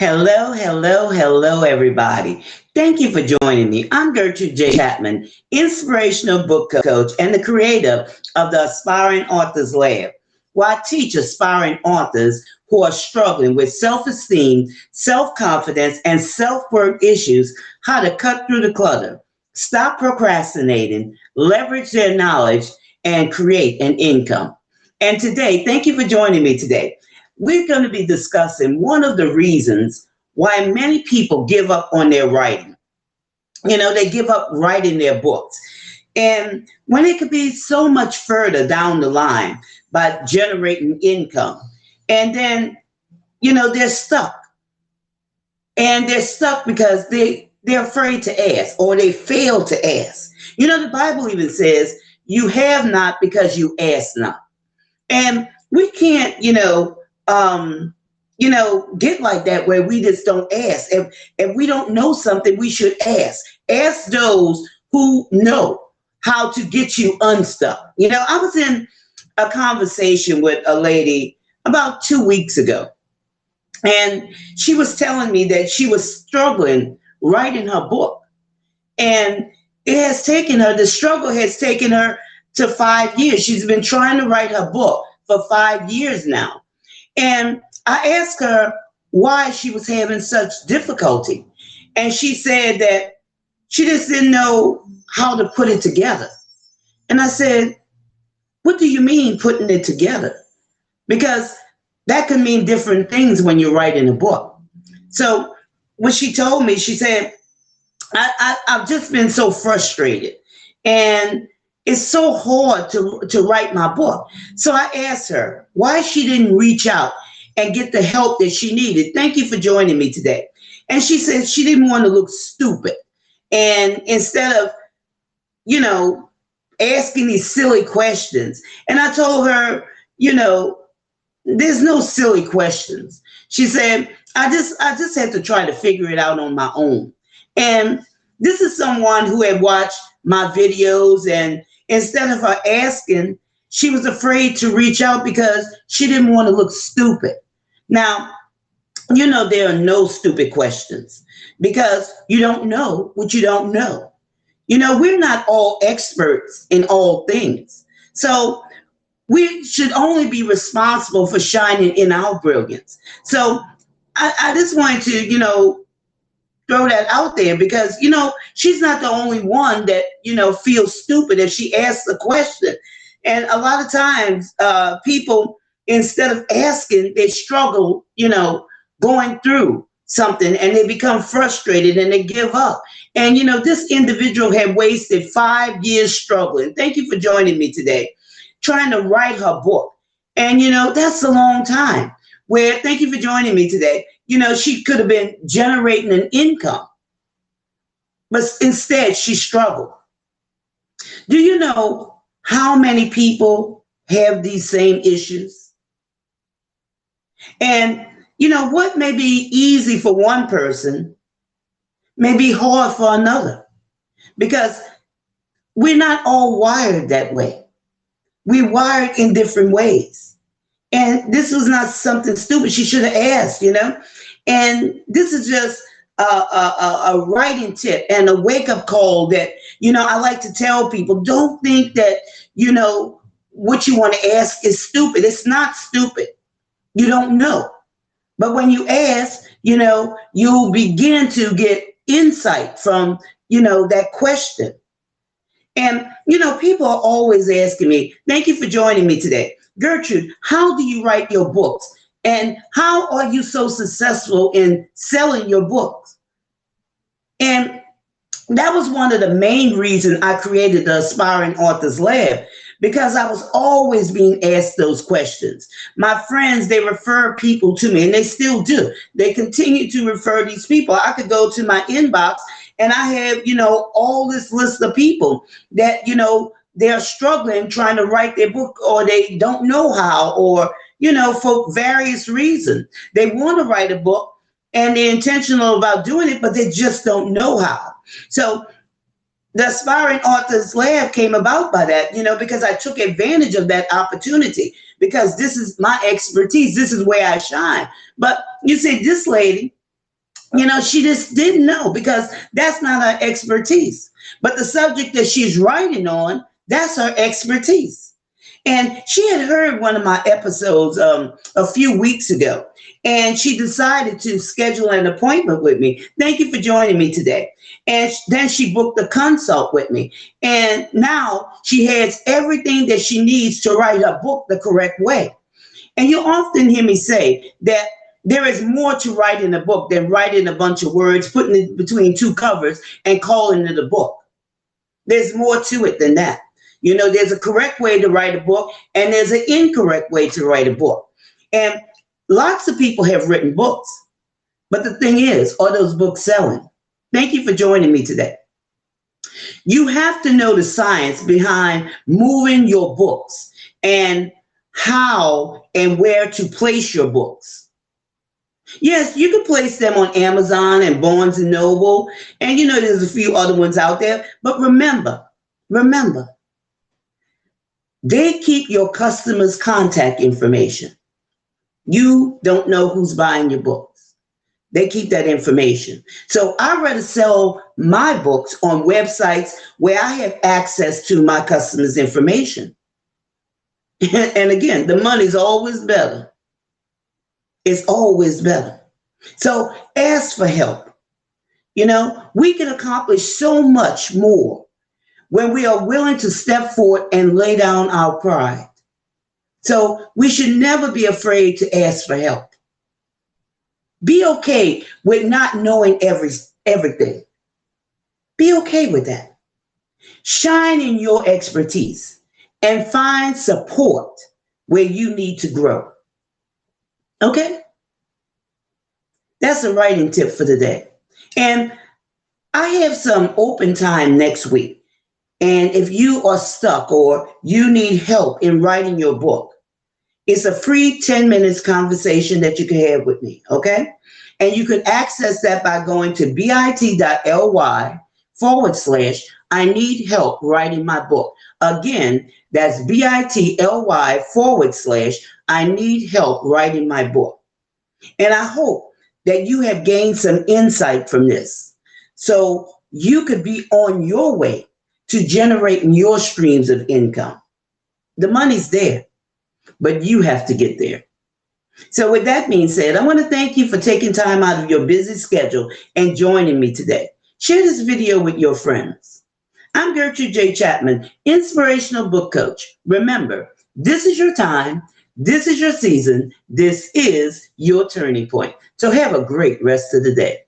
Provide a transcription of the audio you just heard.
Hello, hello, hello, everybody. Thank you for joining me. I'm Gertrude Chapman, inspirational book coach and the creator of the Aspiring Authors Lab, where I teach aspiring authors who are struggling with self-esteem, self-confidence, and self-worth issues how to cut through the clutter, stop procrastinating, leverage their knowledge, and create an income. And today, thank you for joining me today. We're going to be discussing one of the reasons why many people give up on their writing. They give up writing their books. And when it could be so much further down the line by generating income. And then, they're stuck. And they're stuck because they're afraid to ask or they fail to ask. The Bible even says, you have not because you ask not. And we can't, get like that where we just don't ask. If we don't know something, we should ask. Ask those who know how to get you unstuck. I was in a conversation with a lady about 2 weeks ago, and she was telling me that she was struggling writing her book. And the struggle has taken her to 5 years. She's been trying to write her book for 5 years now. And I asked her why she was having such difficulty. And she said that she just didn't know how to put it together. And I said, what do you mean putting it together? Because that can mean different things when you're writing a book. So when she told me, she said, I've just been so frustrated. And it's so hard to write my book. So I asked her why she didn't reach out and get the help that she needed. Thank you for joining me today. And she said she didn't want to look stupid. And instead of, asking these silly questions. And I told her, there's no silly questions. She said, I just had to try to figure it out on my own. And this is someone who had watched my videos, and instead of her asking, she was afraid to reach out because she didn't want to look stupid. Now, there are no stupid questions because you don't know what you don't know. We're not all experts in all things. So we should only be responsible for shining in our brilliance. So I just wanted to, throw that out there because, she's not the only one that, feels stupid if she asks a question. And a lot of times people, instead of asking, they struggle, going through something and they become frustrated and they give up. And, this individual had wasted 5 years struggling. Thank you for joining me today, trying to write her book. And, that's a long time where, thank you for joining me today. She could have been generating an income, but instead she struggled. Do you know how many people have these same issues? And, what may be easy for one person may be hard for another because we're not all wired that way. We're wired in different ways. And this was not something stupid. She should have asked, And this is just a writing tip and a wake-up call that, I like to tell people, don't think that, what you want to ask is stupid. It's not stupid. You don't know. But when you ask, you'll begin to get insight from, that question. And, people are always asking me, thank you for joining me today. Gertrude, how do you write your books? And how are you so successful in selling your books? And that was one of the main reasons I created the Aspiring Authors Lab, because I was always being asked those questions. My friends, they refer people to me, and they still do. They continue to refer these people. I could go to my inbox and I have, all this list of people that, they're struggling trying to write their book, or they don't know how, or, for various reasons. They want to write a book and they're intentional about doing it, but they just don't know how. So the Aspiring Authors Lab came about by that, because I took advantage of that opportunity, because this is my expertise. This is where I shine. But you see, this lady, She just didn't know because that's not her expertise. But the subject that she's writing on, that's her expertise. And she had heard one of my episodes a few weeks ago, and she decided to schedule an appointment with me. Thank you for joining me today. And then she booked a consult with me. And now she has everything that she needs to write her book the correct way. And you often hear me say that there is more to writing a book than writing a bunch of words, putting it between two covers, and calling it a book. There's more to it than that. There's a correct way to write a book, and there's an incorrect way to write a book. And lots of people have written books. But the thing is, are those books selling? Thank you for joining me today. You have to know the science behind moving your books and how and where to place your books. Yes, you can place them on Amazon and Barnes and Noble, and there's a few other ones out there. But remember, they keep your customers' contact information. You don't know who's buying your books. They keep that information. So I'd rather sell my books on websites where I have access to my customers' information. And again, the money's always better. It's always better. So ask for help. We can accomplish so much more when we are willing to step forward and lay down our pride. So we should never be afraid to ask for help. Be okay with not knowing everything. Be okay with that. Shine in your expertise and find support where you need to grow. Okay? That's a writing tip for today. And I have some open time next week. And if you are stuck or you need help in writing your book, it's a free 10 minutes conversation that you can have with me. Okay? And you can access that by going to bit.ly/I need help writing my book. Again, that's bit.ly/I need help writing my book. And I hope that you have gained some insight from this so you could be on your way to generating your streams of income. The money's there, but you have to get there. So with that being said, I want to thank you for taking time out of your busy schedule and joining me today. Share this video with your friends. I'm Gertrude J. Chapman, Inspirational Book Coach. Remember, this is your time. This is your season. This is your turning point. So have a great rest of the day.